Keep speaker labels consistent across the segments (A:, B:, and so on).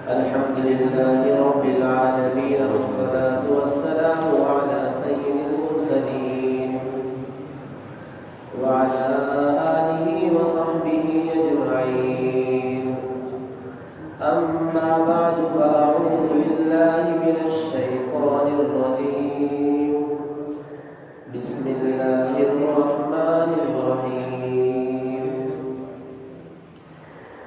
A: الحمد لله رب العالمين، والصلاة والسلام على سيد المرسلين وعلى آله وصحبه أجمعين. أما بعد، فأعوذ بالله من الشيطان الرجيم. بسم الله الرحمن الرحيم.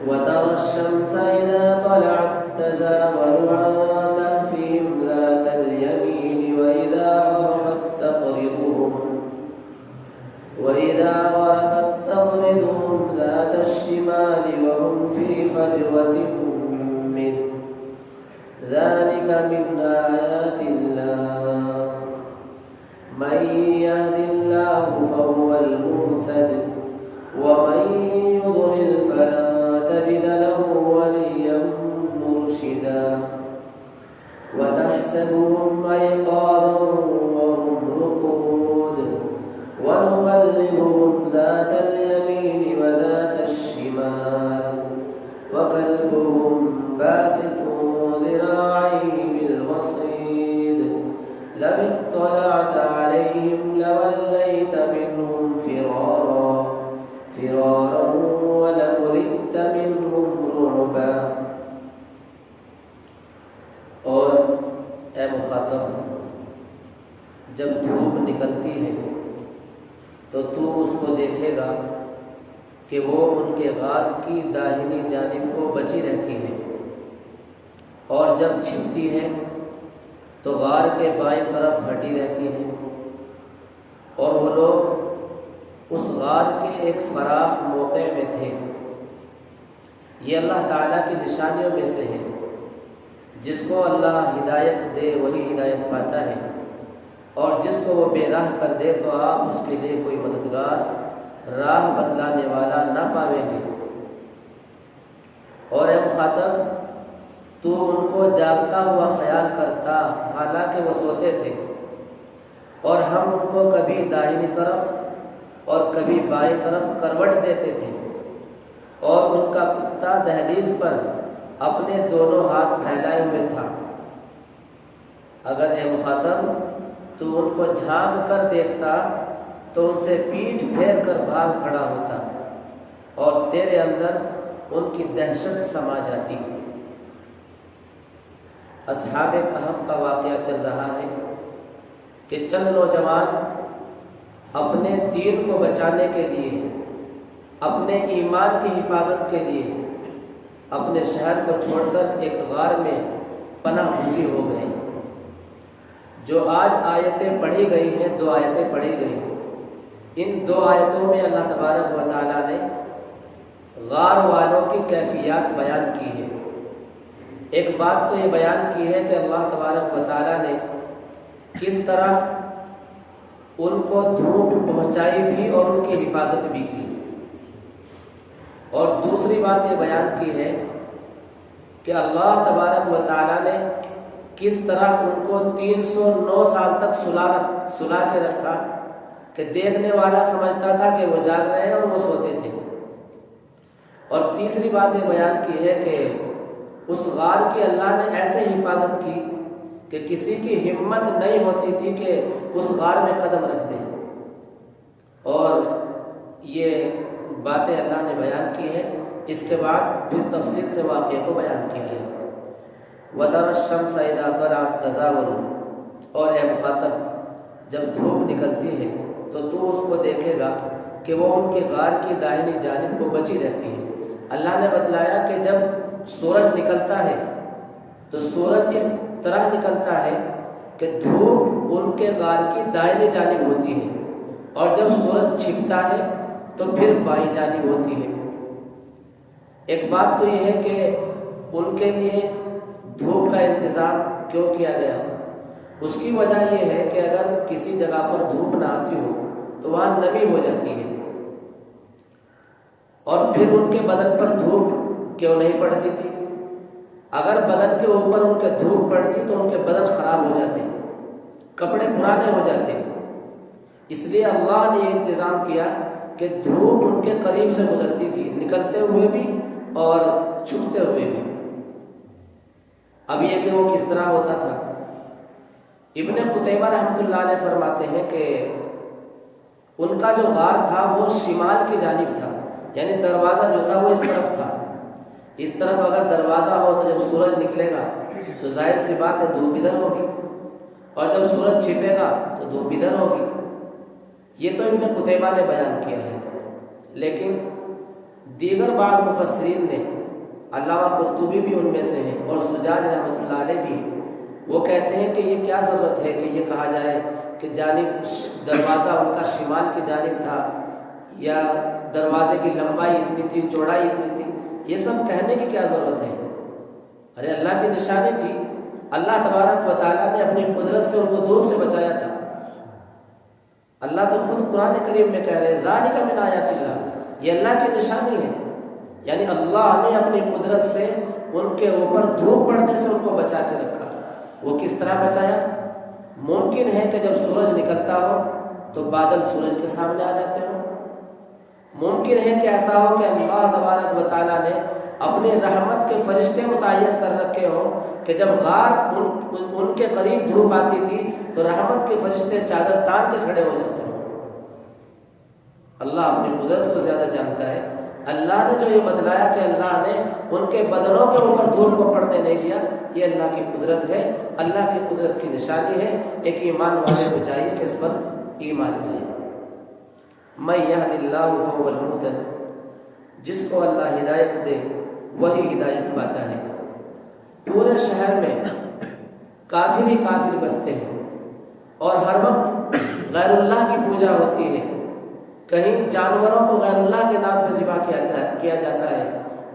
A: وترى الشمس إذا طلعت تزاور عن كهفهم ذات اليمين وإذا غربت تقرضهم ذات الشمال وهم في فجوة منه. ذلك من آيات الله. من يهد الله فهو المهتد ومن يضلل فلا تجد له وليا مرشدا. وتحسبهم أيقاظا وهم رقود ونقلبهم ذات اليمين وذات الشمال وكلبهم باسط ذراعيه بالوصيد. لو اطلعت عليهم لوليت منهم فرارا ولملئت منهم رعبا. اور اے مخاطب، جب دھوپ نکلتی ہے تو تو اس کو دیکھے گا کہ وہ ان کے غار کی داہنی جانب کو بچی رہتی ہے، اور جب چھپتی ہے تو غار کے بائیں طرف ہٹی رہتی ہے، اور وہ لوگ اس غار کے ایک فراخ موقع میں تھے. یہ اللہ تعالیٰ کی نشانیوں میں سے ہے. جس کو اللہ ہدایت دے وہی ہدایت پاتا ہے، اور جس کو وہ بے راہ کر دے تو آپ اس کے لیے کوئی مددگار، راہ بتلانے والا نہ پاویں گے. اور اے مخاطب، تو ان کو جاگتا ہوا خیال کرتا حالانکہ وہ سوتے تھے، اور ہم ان کو کبھی داہنی طرف اور کبھی بائیں طرف کروٹ دیتے تھے، اور ان کا کتا دہلیز پر اپنے دونوں ہاتھ پھیلائے ہوئے تھا. اگر اے مخاطب تو ان کو جھانک کر دیکھتا تو ان سے پیٹھ پھیر کر بھاگ کھڑا ہوتا، اور تیرے اندر ان کی دہشت سما جاتی. اصحاب کہف کا واقعہ چل رہا ہے کہ چند نوجوان اپنے دین کو بچانے کے لیے، اپنے ایمان کی حفاظت کے لیے اپنے شہر کو چھوڑ کر ایک غار میں پناہ گزین ہو گئے. جو آج آیتیں پڑھی گئی ہیں، 2 آیتیں پڑھی گئی. ان 2 آیتوں میں اللہ تبارک و تعالیٰ نے غار والوں کی کیفیات بیان کی ہے. ایک بات تو یہ بیان کی ہے کہ اللہ تبارک و تعالیٰ نے کس طرح ان کو دھوپ پہنچائی بھی اور ان کی حفاظت بھی کی. اور دوسری بات یہ بیان کی ہے کہ اللہ تبارک و تعالیٰ نے کس طرح ان کو 309 سال تک سلا کے رکھا کہ دیکھنے والا سمجھتا تھا کہ وہ جاگ رہے ہیں اور وہ سوتے تھے. اور تیسری بات یہ بیان کی ہے کہ اس غار کی اللہ نے ایسے حفاظت کی کہ کسی کی ہمت نہیں ہوتی تھی کہ اس غار میں قدم رکھ دے. اور یہ باتیں اللہ نے بیان کی ہیں. اس کے بعد پھر تفصیل سے واقعے کو بیان کیا ہے. وَتَرَى الشَّمْسَ إِذَا طَلَعَتْ تَزَاوَرُ. اور اے مخاطب، جب دھوپ نکلتی ہے تو تو اس کو دیکھے گا کہ وہ ان کے غار کی داہنی جانب کو بچی رہتی ہے. اللہ نے بتلایا کہ جب سورج نکلتا ہے تو سورج اس طرح نکلتا ہے کہ دھوپ ان کے غار کی دائنی جانب ہوتی ہے، اور جب سورج چھپتا ہے تو پھر بائیں جانب ہوتی ہے. ایک بات تو یہ ہے کہ ان کے لیے دھوپ کا انتظام کیوں کیا گیا. اس کی وجہ یہ ہے کہ اگر کسی جگہ پر دھوپ نہ آتی ہو تو وہاں نمی ہو جاتی ہے، اور پھر ان کے بدن پر دھوپ کیوں نہیں پڑتی تھی. اگر بدن کے اوپر ان کے دھوپ پڑتی تو ان کے بدن خراب ہو جاتے، کپڑے پرانے ہو جاتے. اس لیے اللہ نے یہ انتظام کیا کہ دھوپ ان کے قریب سے گزرتی تھی، نکلتے ہوئے بھی اور چھپتے ہوئے بھی. اب یہ کہ وہ کس طرح ہوتا تھا، ابن قتیبہ رحمۃ اللہ علیہ فرماتے ہیں کہ ان کا جو غار تھا وہ شمال کی جانب تھا، یعنی دروازہ جو تھا وہ اس طرف تھا۔ اس طرف اگر دروازہ ہو تو جب سورج نکلے گا تو ظاہر سی بات ہے دھوپ ادھر ہوگی، اور جب سورج چھپے گا تو دھوپ ادھر ہوگی۔ یہ تو ابن قتیبہ نے بیان کیا ہے، لیکن دیگر بعض مفسرین نے، علامہ قرطبی بھی ان میں سے ہیں اور زجاج رحمۃ اللہ علیہ بھی، وہ کہتے ہیں کہ یہ کیا ضرورت ہے کہ یہ کہا جائے کہ جانب دروازہ ان کا شمال کی جانب تھا، یا دروازے کی لمبائی اتنی تھی، چوڑائی اتنی تھی، یہ سب کہنے کی کیا ضرورت ہے؟ ارے اللہ کی نشانی تھی، اللہ تبارک و تعالیٰ نے اپنی قدرت سے ان کو دور سے بچایا تھا۔ اللہ تو خود قرآن کریم میں کہہ رہے ذالک من آیات اللہ، یہ اللہ کی نشانی ہے، یعنی اللہ نے اپنی قدرت سے ان کے اوپر دھوپ پڑنے سے ان کو بچا کے رکھا۔ وہ کس طرح بچایا؟ ممکن ہے کہ جب سورج نکلتا ہو تو بادل سورج کے سامنے آ جاتے ہوں، ممکن ہے کہ ایسا ہو کہ اللہ تبارک و تعالیٰ نے اپنے رحمت کے فرشتے متعین کر رکھے ہوں کہ جب غار ان کے قریب دھوپ آتی تھی تو رحمت کے فرشتے چادر تان کے کھڑے ہو جاتے ہوں۔ اللہ اپنی قدرت کو زیادہ جانتا ہے۔ اللہ نے جو یہ بتلایا کہ اللہ نے ان کے بدنوں کے اوپر دھوپ کو پڑنے نہیں دیا، یہ اللہ کی قدرت ہے، اللہ کی قدرت کی نشانی ہے۔ ایک ایمان والے کو چاہیے کہ اس پر ایمان لائے۔ من یہد اللہ فہو المہتد، جس کو اللہ ہدایت دے وہی ہدایت پاتا ہے۔ پورے شہر میں کافر ہی کافر بستے ہیں اور ہر وقت غیر اللہ کی پوجا ہوتی ہے، کہیں جانوروں کو غیر اللہ کے نام پہ ذبح کیا جاتا ہے،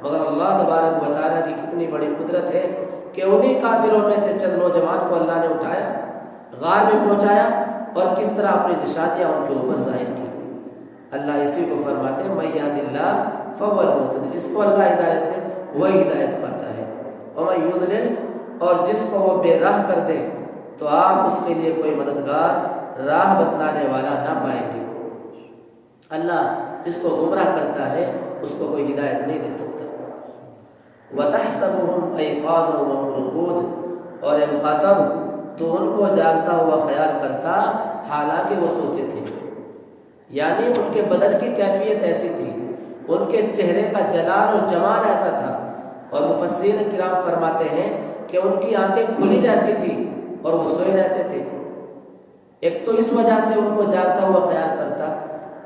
A: مگر اللہ تبارک و تعالیٰ کی کتنی بڑی قدرت ہے کہ انہی کافروں میں سے چند نوجوان کو اللہ نے اٹھایا، غار میں پہنچایا اور کس طرح اپنی نشانیاں ان کے اوپر ظاہر کی۔ اللہ اسی کو فرماتے ہیں من یہد اللہ فہو المہتد، جس کو اللہ ہدایت دے وہی ہدایت پاتا ہے، ومن یضلل، اور جس کو وہ بے راہ کر دے تو آپ اس کے لیے کوئی مددگار راہ بتلانے والا نہ پائیں گے۔ اللہ جس کو گمراہ کرتا ہے اس کو کوئی ہدایت نہیں دے سکتا۔ وَتَحْسَبُهُمْ أَيْقَاظًا وَهُمْ رُقُودٌ، اور اے مخاطب تو ان کو جاگتا ہوا خیال کرتا حالانکہ وہ سوتے تھے، یعنی ان کے بدن کی کیفیت ایسی تھی، ان کے چہرے کا جلال اور جمال ایسا تھا، اور مفسرین کرام فرماتے ہیں کہ ان کی آنکھیں کھلی رہتی تھی اور وہ سوئے رہتے تھے۔ ایک تو اس وجہ سے ان کو جاگتا ہوا خیال کرتا،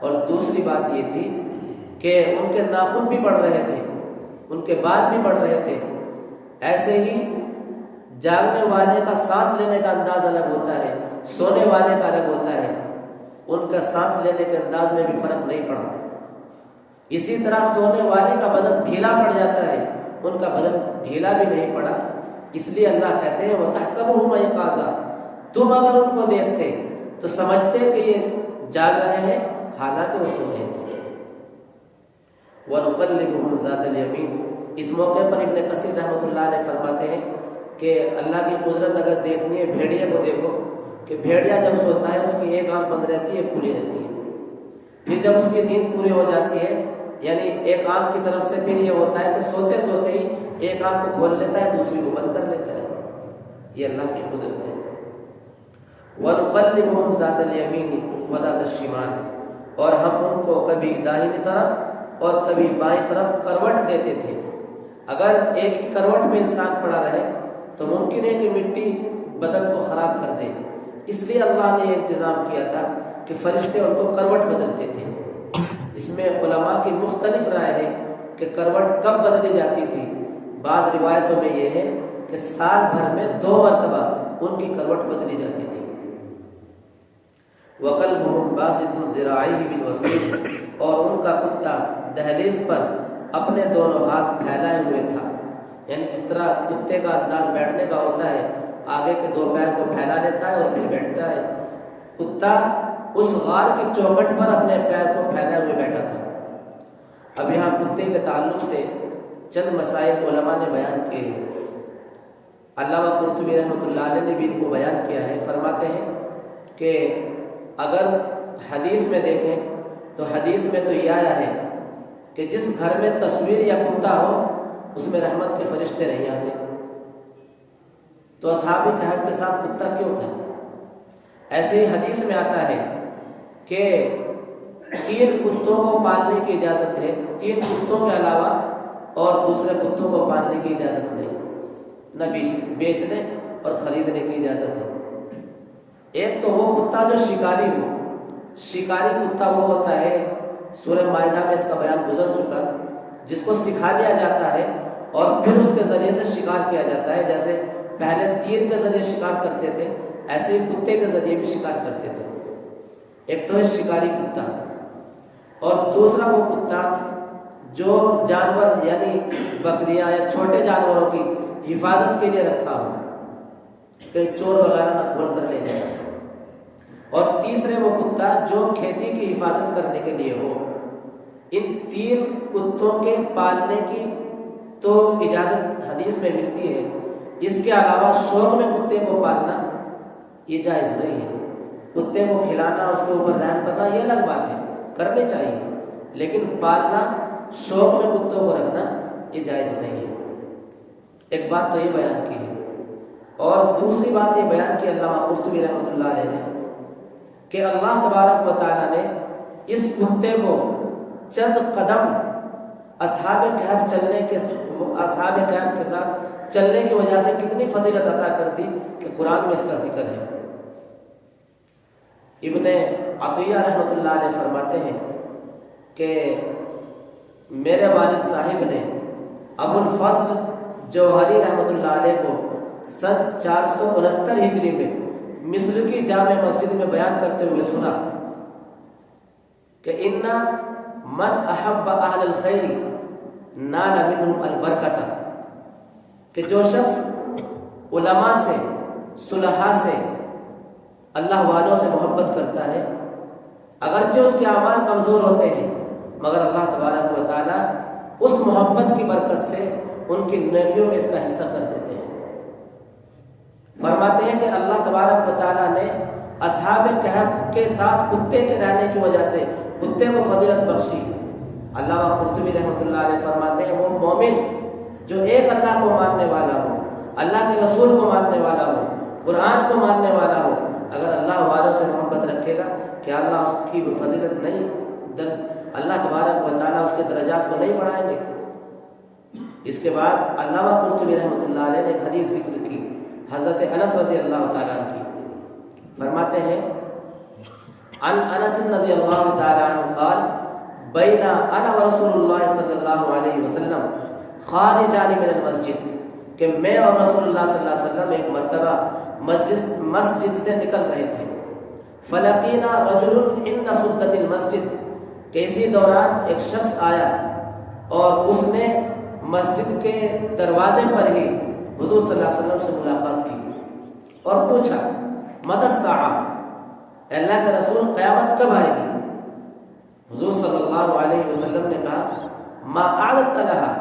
A: اور دوسری بات یہ تھی کہ ان کے ناخن بھی بڑھ رہے تھے، ان کے بال بھی بڑھ رہے تھے۔ ایسے ہی جاگنے والے کا سانس لینے کا انداز الگ ہوتا ہے، سونے والے کا الگ ہوتا ہے، ان کا سانس لینے کے انداز میں بھی فرق نہیں پڑا۔ اسی طرح سونے والے کا بدن ڈھیلا پڑ جاتا ہے، ان کا بدن ڈھیلا بھی نہیں پڑا۔ اس لیے اللہ کہتے ہیں وَتَحْسَبُهُمْ أَيْقَاظًا، تم اگر ان کو دیکھتے تو سمجھتے کہ یہ جاگ رہے ہیں حالانکہ وہ سو رہے تھے۔ وَنُقَلِّبُهُمْ ذَاتَ الْيَمِينِ، اس موقع پر ابن کثیر رحمۃ اللہ علیہ فرماتے ہیں کہ اللہ کی قدرت اگر دیکھنی ہے بھیڑیے کو دیکھو کہ بھیڑیا جب سوتا ہے اس کی ایک آنکھ بند رہتی ہے، کھلی رہتی ہے، پھر جب اس کی نیند پوری ہو جاتی ہے یعنی ایک آنکھ کی طرف سے پھر یہ ہوتا ہے کہ سوتے سوتے ہی ایک آنکھ کو کھول لیتا ہے دوسری کو بند کر لیتا ہے۔ یہ اللہ کی قدرت ہے۔ وَنُقَلِّبُهُمْ ذَاتَ الْيَمِينِ وَذَاتَ الشِّمَالِ، اور ہم ان کو کبھی داہنی طرف اور کبھی بائیں طرف کروٹ دیتے تھے۔ اگر ایک ہی کروٹ میں انسان پڑا رہے تو ممکن ہے کہ مٹی بدن کو خراب کر دے، اس لیے اللہ نے یہ انتظام کیا تھا کہ فرشتے ان کو کروٹ بدلتے تھے۔ اس میں علماء کی مختلف رائے ہے کہ کروٹ کب بدلی جاتی تھی۔ بعض روایتوں میں یہ ہے کہ سال بھر میں 2 مرتبہ ان کی کروٹ بدلی جاتی تھی۔ وَقَلْبُهُمْ بَاسِطٌ ذِرَاعَيْهِ بِالْوَصِيلِ، اور ان کا کتا دہلیز پر اپنے دونوں ہاتھ پھیلائے ہوئے تھا، یعنی جس طرح کتے کا انداز بیٹھنے کا ہوتا ہے، آگے کے 2 پیر کو پھیلا لیتا ہے اور پھر بیٹھتا ہے، کتا اس غار کی چوکھٹ پر اپنے پیر کو پھیلائے ہوئے بیٹھا تھا۔ اب یہاں کتے کے تعلق سے چند مسائل علماء نے بیان کیے ہیں۔ علامہ قرطبی رحمۃ اللہ علیہ نے بھی ان کو بیان کیا ہے۔ فرماتے ہیں کہ اگر حدیث میں دیکھیں تو حدیث میں تو یہ آیا ہے کہ جس گھر میں تصویر یا کتا ہو اس میں رحمت کے فرشتے نہیں آتے، تو اصحاب کہف کے ساتھ کتا کیوں تھا؟ ایسے ہی حدیث میں آتا ہے کہ 3 کتوں کو پالنے کی اجازت ہے، 3 کتوں کے علاوہ اور دوسرے کتوں کو پالنے کی اجازت نہیں، نہ بیچنے اور خریدنے کی اجازت ہے۔ ایک تو وہ کتا جو شکاری ہو، شکاری کتا وہ ہوتا ہے، سورہ مائدہ میں اس کا بیان گزر چکا، جس کو سکھا دیا جاتا ہے اور پھر اس کے ذریعے سے شکار کیا جاتا ہے۔ جیسے پہلے تیر کے ذریعے شکار کرتے تھے، ایسے ہی کتے کے ذریعے بھی شکار کرتے تھے۔ ایک تو ہے شکاری کتا، اور دوسرا وہ کتا جو جانور یعنی بکریاں یا چھوٹے جانوروں کی حفاظت کے لیے رکھا ہو، کہیں چور وغیرہ نہ کھول کر لے جائے، اور تیسرے وہ کتا جو کھیتی کی حفاظت کرنے کے لیے ہو۔ ان 3 کتوں کے پالنے کی تو اجازت حدیث میں ملتی ہے، اس کے علاوہ شوق میں کتے کو پالنا یہ جائز نہیں ہے۔ کتے کو کھلانا، اس کے اوپر رحم کرنا یہ الگ بات ہے، کرنے چاہیے، لیکن پالنا، شوق میں کتوں کو رکھنا یہ جائز نہیں ہے۔ ایک بات تو یہ بیان کی ہے، اور دوسری بات یہ بیان کی علامہ قرطبی رحمۃ اللہ علیہ نے کہ اللہ تبارک و تعالیٰ نے اس کتے کو چند قدم اصحاب کہف کے ساتھ چلنے کی وجہ سے کتنی فضیلت عطا کر دی کہ قرآن میں اس کا ذکر ہے۔ ابن عطیہ رحمۃ اللہ علیہ فرماتے ہیں کہ میرے والد صاحب نے ابو الفضل جوہری رحمۃ اللہ علیہ کو سن 469 ہجری میں مصر کی جامع مسجد میں بیان کرتے ہوئے سنا کہ ان من احب اہل الخیر نال منہم البرکۃ، کہ جو شخص علماء سے، صلحاء سے، اللہ والوں سے محبت کرتا ہے، اگرچہ اس کے اعمال کمزور ہوتے ہیں مگر اللہ تبارک و تعالیٰ اس محبت کی برکت سے ان کی نیکیوں میں اس کا حصہ کر دیتے ہیں۔ فرماتے ہیں کہ اللہ تبارک و تعالیٰ نے اصحاب کہف کے ساتھ کتے کے رہنے کی وجہ سے کتے کو فضیلت بخشی۔ علامہ قرطبی رحمۃ اللہ علیہ فرماتے ہیں وہ مومن جو ایک اللہ کو ماننے والا ہو، اللہ کے رسول کو ماننے والا ہو، قرآن کو ماننے والا ہو، اگر اللہ والوں سے محبت رکھے گا کیا اللہ اس کی فضیلت نہیں، اللہ تبارک و تعالیٰ اس کے درجات کو نہیں بڑھائیں گے؟ اس کے بعد علامہ قرطبی رحمۃ اللہ علیہ نے ایک حدیث ذکر کی حضرت انس رضی اللہ تعالیٰ عنہ کی۔ فرماتے ہیں عن انس رضی اللہ تعالیٰ عنہ قال بین انا ورسول اللہ صلی اللہ علیہ وسلم خارجان من المسجد، کہ میں اور رسول اللہ صلی اللہ علیہ وسلم ایک مرتبہ مسجد سے نکل رہے تھے۔ فلقینا رجل عند سدۃ المسجد، کہ اسی دوران ایک شخص آیا اور اس نے مسجد کے دروازے پر ہی حضور صلی اللہ علیہ وسلم سے ملاقات کی اور پوچھا متی الساعہ، اللہ کے رسول قیامت کب آئے گی؟ حضور صلی اللہ علیہ وسلم نے کہا ما اعددت لها،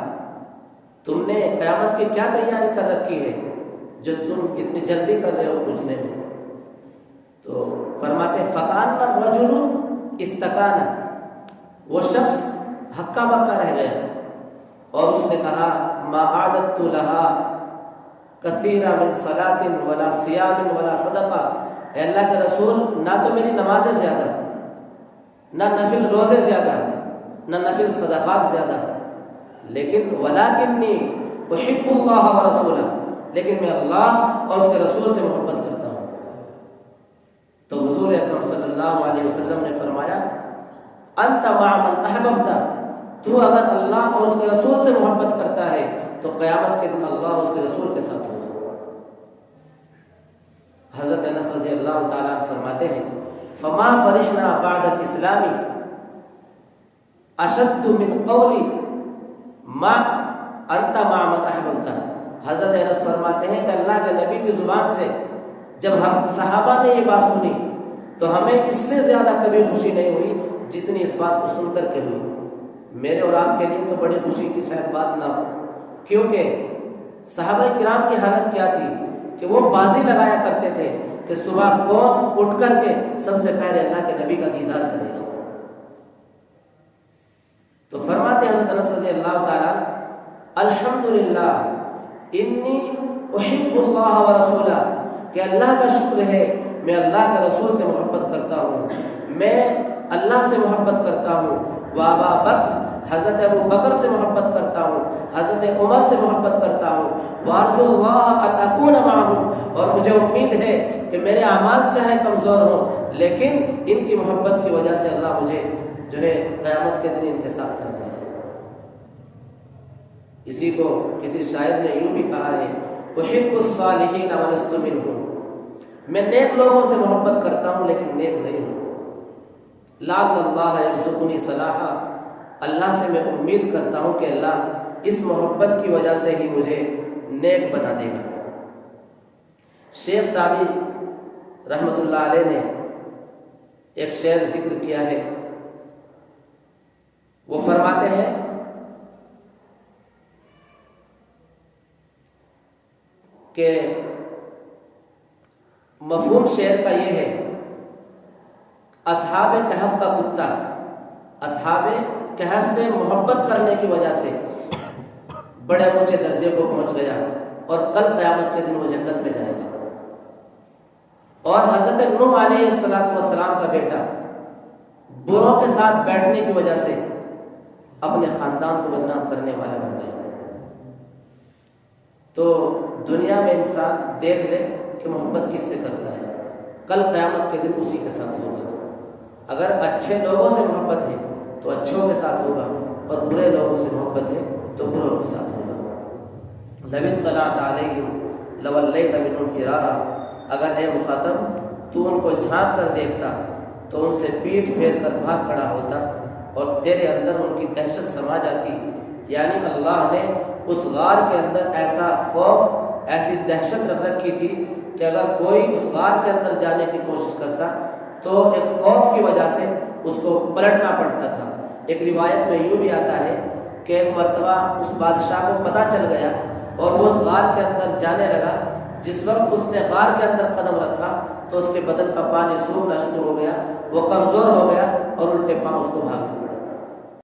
A: تم نے قیامت کی کیا تیاری کر رکھی ہے جو تم اتنی جلدی کر رہے ہو پوچھنے میں؟ تو فرماتے ہیں فکان الرجل استکانا، وہ شخص ہکا بکا رہ گیا اور اس نے کہا ما اعددت لها کثیرا من صلاۃ ولا صیام ولا صدقہ، اے اللہ کے رسول نہ تو میری نمازیں زیادہ، نہ نفل روزے زیادہ، نہ نفل صدقات زیادہ، لیکن ولکنی احب اللہ ورسولہ، لیکن میں اللہ اور اس کے رسول سے محبت کرتا ہوں۔ تو حضور اکرم صلی اللہ علیہ وسلم نے فرمایا انت مع من احببت، تو اگر اللہ اور اس کے رسول سے محبت کرتا ہے تو قیامت کے دن اللہ اور اس کے رسول کے ساتھ ہوگا۔ حضرت انس رضی اللہ تعالیٰ عنہ فرماتے ہیں فما فرحنا بعد الاسلام اشد من قولی ما انت مع من احببت۔ حضرت انس فرماتے ہیں کہ اللہ کے نبی کی زبان سے جب ہم صحابہ نے یہ بات سنی تو ہمیں اس سے زیادہ کبھی خوشی نہیں ہوئی جتنی اس بات کو سن کر کے ہوئی۔ میرے اور آپ کے لیے تو بڑی خوشی کی شاید بات نہ ہو، کیونکہ صحابہ کرام کی حالت کیا تھی کہ وہ بازی لگایا کرتے تھے کہ صبح کون اٹھ کر کے سب سے پہلے اللہ کے نبی کا دیدار کرے گا۔ تو فرماتے حضرت انس رضی اللہ تعالیٰ الحمدللہ انی احب اللہ و رسولہ، کہ اللہ کا شکر ہے میں اللہ کے رسول سے محبت کرتا ہوں، میں اللہ سے محبت کرتا ہوں، وابا بکر، حضرت ابو بکر سے محبت کرتا ہوں، حضرت عمر سے محبت کرتا ہوں، وارجو اللہ ان اکون معهم، اور مجھے امید ہے کہ میرے اعمال چاہے کمزور ہوں لیکن ان کی محبت کی وجہ سے اللہ مجھے جو ہے قیامت کے دن ان کے ساتھ کرتا ہے۔ اسی کو کسی شاعر نے یوں بھی کہا ہے، احب الصالحین ولست منهم، میں نیک لوگوں سے محبت کرتا ہوں لیکن نیک نہیں ہوں۔ لعل اللہ یرزقنی صلاحا، اللہ سے میں امید کرتا ہوں کہ اللہ اس محبت کی وجہ سے ہی مجھے نیک بنا دے گا۔ شیخ سعدی رحمت اللہ علیہ نے ایک شعر ذکر کیا ہے، وہ فرماتے ہیں کہ مفہوم شعر کا یہ ہے، اصحاب کہف کا کتا اصحاب کہف سے محبت کرنے کی وجہ سے بڑے اونچے درجے کو پہنچ گیا اور کل قیامت کے دن وہ جنت میں جائے گا۔ اور حضرت نوح علیہ السلام کا بیٹا بروں کے ساتھ بیٹھنے کی وجہ سے اپنے خاندان کو بدنام کرنے والا بن گیا۔ تو دنیا میں انسان دیکھ لے کہ محبت کس سے کرتا ہے، کل قیامت کے دن اسی کے ساتھ ہوگا۔ اگر اچھے لوگوں سے محبت ہے تو اچھوں کے ساتھ ہوگا، اور برے لوگوں سے محبت ہے تو بروں کے ساتھ ہوگا۔ لَوِ اطَّلَعْتَ عَلَيْهِمْ لَوَلَّيْتَ مِنْهُمْ فِرَارًا، اگر اے مخاطب تو ان کو جھانک کر دیکھتا تو ان سے پیٹھ پھیر کر بھاگ کھڑا ہوتا اور تیرے اندر ان کی دہشت سما جاتی۔ یعنی اللہ نے اس غار کے اندر ایسا خوف، ایسی دہشت رکھ رکھی تھی کہ اگر کوئی اس غار کے اندر جانے کی کوشش کرتا تو ایک خوف کی وجہ سے اس کو پلٹنا پڑتا تھا۔ ایک روایت میں یوں بھی آتا ہے کہ ایک مرتبہ اس بادشاہ کو پتہ چل گیا اور وہ اس غار کے اندر جانے لگا۔ جس وقت اس نے غار کے اندر قدم رکھا تو اس کے بدن کا پانی سوکھنا شروع ہو گیا، وہ کمزور ہو گیا اور الٹے پاؤں اس کو بھاگنا پڑا۔